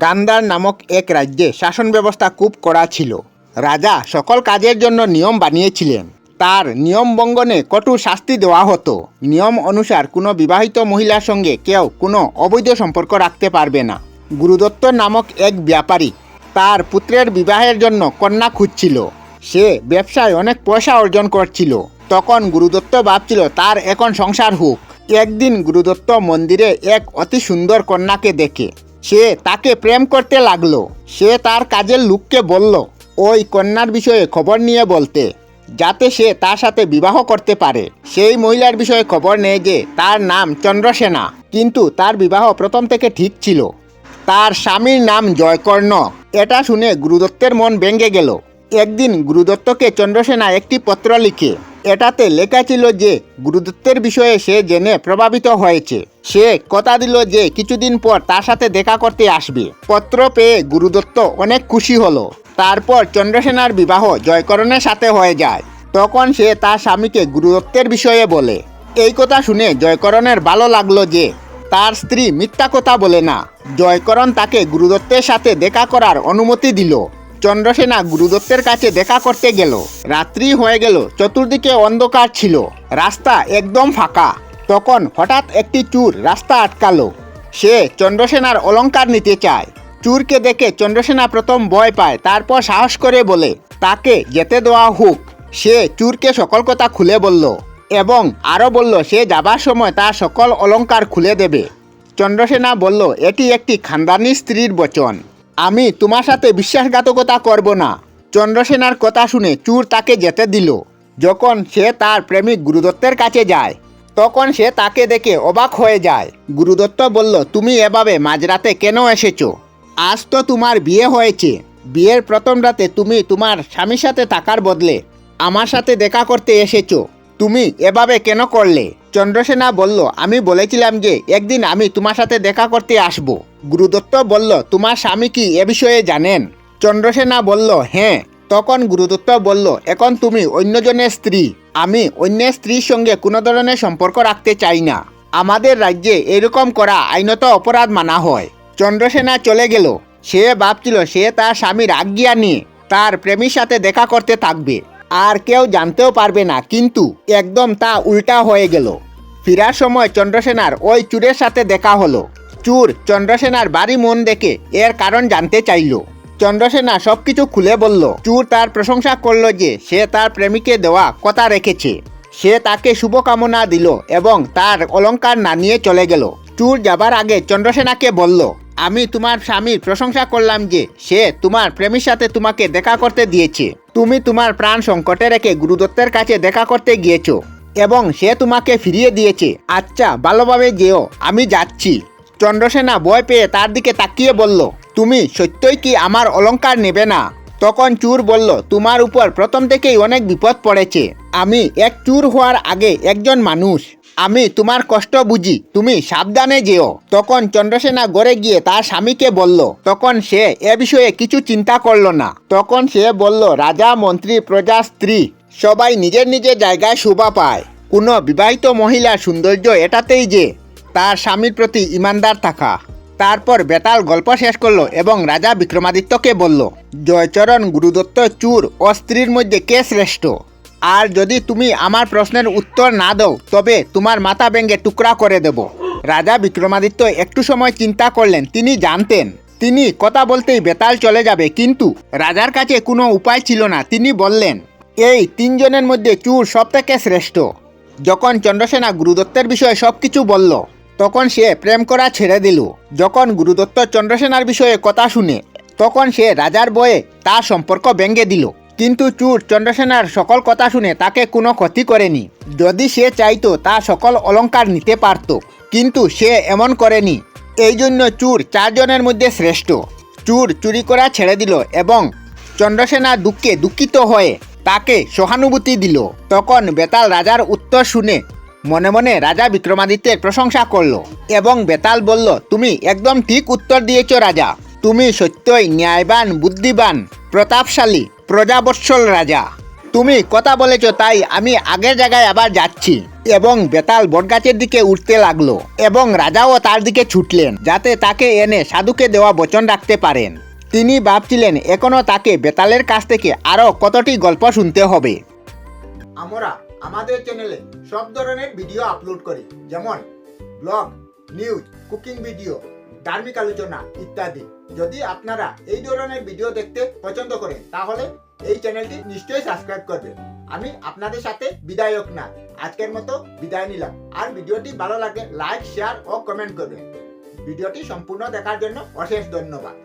গান্ধার নামক এক রাজ্যে শাসন ব্যবস্থা খুব কড়া ছিল। রাজা সকল কাজের জন্য নিয়ম বানিয়েছিলেন। তার নিয়ম ভঙ্গনে কঠোর শাস্তি দেওয়া হতো। নিয়ম অনুসার কোনো বিবাহিত মহিলার সঙ্গে কেউ কোনো অবৈধ সম্পর্ক রাখতে পারবে না। গুরুদত্ত নামক এক ব্যাপারী তার পুত্রের বিবাহের জন্য কন্যা খুঁজছিল। সে ব্যবসায় অনেক পয়সা অর্জন করছিল। তখন গুরুদত্ত ভাবছিল তার এখন সংসার হোক। একদিন গুরুদত্ত মন্দিরে এক অতি সুন্দর কন্যাকে দেখে সে তাকে প্রেম করতে লাগলো। সে তার কাজের লোককে বলল ওই কন্যার বিষয়ে খবর নিয়ে বলতে, যাতে সে তার সাথে বিবাহ করতে পারে। সেই মহিলার বিষয়ে খবর নেয় যে তার নাম চন্দ্রসেনা, কিন্তু তার বিবাহ প্রথম থেকে ঠিক ছিল। তার স্বামীর নাম জয়কর্ণ। এটা শুনে গুরুদত্তের মন ভেঙে গেল। একদিন গুরুদত্তকে চন্দ্রসেনা একটি পত্র লিখে। এটাতে লেখা ছিল যে গুরুদত্তের বিষয়ে সে জেনে প্রভাবিত হয়েছে। সে কথা দিল যে কিছুদিন পর তার সাথে দেখা করতে আসবে। পত্র পেয়ে গুরুদত্ত অনেক খুশি হলো। তারপর চন্দ্রসেনার বিবাহ জয়করণের সাথে হয়ে যায়। তখন সে তার স্বামীকে গুরুদত্তের বিষয়ে বলে। এই কথা শুনে জয়করণের ভালো লাগলো যে তার স্ত্রী মিথ্যা কথা বলে না। জয়করণ তাকে গুরুদত্তের সাথে দেখা করার অনুমতি দিল। চন্দ্রসেনা গুরুদত্তের কাছে দেখা করতে গেল। রাত্রি হয়ে গেল, চতুর্দিকে অন্ধকার ছিল, রাস্তা একদম ফাঁকা। তখন হঠাৎ একটি চোর রাস্তা আটকালো। সে চন্দ্রসেনার অলংকার নিতে চায়। চোরকে দেখে চন্দ্রসেনা প্রথম ভয় পায়, তারপর সাহস করে বলে তাকে যেতে দেওয়া হোক। সে চোরকে সকল কথা খুলে বলল এবং আরও বলল সে যাবার সময় তার সকল অলংকার খুলে দেবে। চন্দ্রসেনা বলল, এটি একটি খানদানি স্ত্রীর বচন, আমি তোমার সাথে বিশ্বাসঘাতকতা করব না। চন্দ্রসেনার কথা শুনে চোর তাকে যেতে দিল। যখন সে তার প্রেমিক গুরুদত্তের কাছে যায়, তখন সে তাকে দেখে অবাক হয়ে যায়। গুরুদত্ত বলল, তুমি এভাবে মাঝরাতে কেন এসেছো? আজ তো তোমার বিয়ে হয়েছে। বিয়ের প্রথম রাতে তুমি তোমার স্বামীর সাথে থাকার বদলে আমার সাথে দেখা করতে এসেছো। তুমি এভাবে কেন করলে? চন্দ্রসেনা বলল, আমি বলেছিলাম যে একদিন আমি তোমার সাথে দেখা করতে আসব। গুরুদত্ত বলল, তোমার স্বামী কি এ বিষয়ে জানেন? চন্দ্রসেনা বলল, হ্যাঁ। তখন গুরুদত্ত বলল, এখন তুমি অন্যজনের স্ত্রী। আমি অন্য স্ত্রীর সঙ্গে কোনো ধরনের সম্পর্ক রাখতে চাই না। আমাদের রাজ্যে এরকম করা আইনত অপরাধ মানা হয়। চন্দ্রসেনা চলে গেল। সে ভাবছিল সে তার স্বামীর আজ্ঞা নিয়ে তার প্রেমীর সাথে দেখা করতে থাকবে, আর কেউ জানতেও পারবে না। কিন্তু একদম তা উল্টা হয়ে গেল। ফেরার সময় চন্দ্রসেনার ওই চোরের সাথে দেখা হলো। চোর চন্দ্রসেনার বাড়ি মন দেখে এর কারণ জানতে চাইল। চন্দ্রসেনা সবকিছু খুলে বলল। চোর তার প্রশংসা করলো যে সে তার প্রেমিকে দেওয়া কথা রেখেছে। সে তাকে শুভকামনা দিল এবং তার অলংকার না নিয়ে চলে গেল। চোর যাবার আগে চন্দ্রসেনাকে বলল, আমি তোমার স্বামীর প্রশংসা করলাম যে সে তোমার প্রেমীর সাথে তোমাকে দেখা করতে দিয়েছে। তুমি তোমার প্রাণ সংকটে রেখে গুরুদত্তের কাছে দেখা করতে গিয়েছো এবং সে তোমাকে ফিরিয়ে দিয়েছে। আচ্ছা, ভালোভাবে যেও, আমি যাচ্ছি। চন্দ্রসেনা ভয় পেয়ে তার দিকে তাকিয়ে বলল, তুমি সত্যই কি আমার অলংকার নেবে না? তখন চোর বলল, তোমার উপর প্রথম থেকেই অনেক বিপদ পড়েছে। আমি এক চোর হওয়ার আগে একজন মানুষ। আমি তোমার কষ্ট বুঝি, তুমি সাবধানে যেও। তখন চন্দ্রসেনা ঘরে গিয়ে তার স্বামীকে বলল। তখন সে এ বিষয়ে কিছু চিন্তা করলো না। তখন সে বলল, রাজা, মন্ত্রী, প্রজা, স্ত্রী সবাই নিজের নিজের জায়গায় শোভা পায়। কোনো বিবাহিত মহিলার সৌন্দর্য এটাতেই যে তার স্বামীর প্রতি ইমানদার থাকা। তারপর বেতাল গল্প শেষ করলো এবং রাজা বিক্রমাদিত্যকে বলল, জয়চরণ, গুরুদত্ত, চোর ও স্ত্রীর মধ্যে কে শ্রেষ্ঠ? আর যদি তুমি আমার প্রশ্নের উত্তর না দাও তবে তোমার মাথা ভেঙে টুকরা করে দেব। রাজা বিক্রমাদিত্য একটু সময় চিন্তা করলেন। তিনি জানতেন তিনি কথা বলতেই বেতাল চলে যাবে, কিন্তু রাজার কাছে কোনো উপায় ছিল না। তিনি বললেন, এই তিনজনের মধ্যে চোর সব থেকে শ্রেষ্ঠ। যখন চন্দ্রসেনা গুরুদত্তের বিষয়ে সব কিছু বলল, তখন সে প্রেম করা ছেড়ে দিল। যখন গুরুদত্ত চন্দ্রসেনার বিষয়ে কথা শুনে, তখন সে রাজার ভয়ে তার সম্পর্ক ভেঙে দিল। কিন্তু চোর চন্দ্রসেনার সকল কথা শুনে তাকে কোনো ক্ষতি করেনি। যদি সে চাইতো তা সকল অলংকার নিতে পারত, কিন্তু সে এমন করেনি। এই জন্য চোর চারজনের মধ্যে শ্রেষ্ঠ। চোর চুরি করা ছেড়ে দিল এবং চন্দ্রসেনা দুঃখে দুঃখিত হয়ে তাকে সহানুভূতি দিল। তখন বেতাল রাজার উত্তর শুনে মনে মনে রাজা বিক্রমাদিত্যের প্রশংসা করল এবং বেতাল বলল, তুমি একদম ঠিক উত্তর দিয়েছ রাজা। তুমি সত্যই ন্যায়বান, বুদ্ধিবান, প্রতাপশালী, প্রজাবৎসল রাজা। তুমি কথা বলেছ তাই আমি আগের জায়গায় আবার যাচ্ছি। এবং বেতাল বটগাছের দিকে উঠতে লাগলো এবং রাজাও তার দিকে ছুটলেন যাতে তাকে এনে সাধুকে দেওয়া বচন রাখতে পারেন। তিনি ভাবছিলেন এখনো তাকে বেতালের কাছ থেকে আরও কতটি গল্প শুনতে হবে। আমরা আমাদের চ্যানেলে সব ধরনের ভিডিও আপলোড করি, যেমন ব্লগ, নিউজ, কুকিং ভিডিও, ধার্মিক আলোচনা ইত্যাদি। যদি আপনারা এই ধরনের ভিডিও দেখতে পছন্দ করেন তাহলে এই চ্যানেলটি নিশ্চয়ই সাবস্ক্রাইব করবেন। আমি আপনাদের সাথে বিদায়ক না, আজকের মতো বিদায় নিলাম। আর ভিডিওটি ভালো লাগলে লাইক, শেয়ার ও কমেন্ট করবেন। ভিডিওটি সম্পূর্ণ দেখার জন্য অশেষ ধন্যবাদ।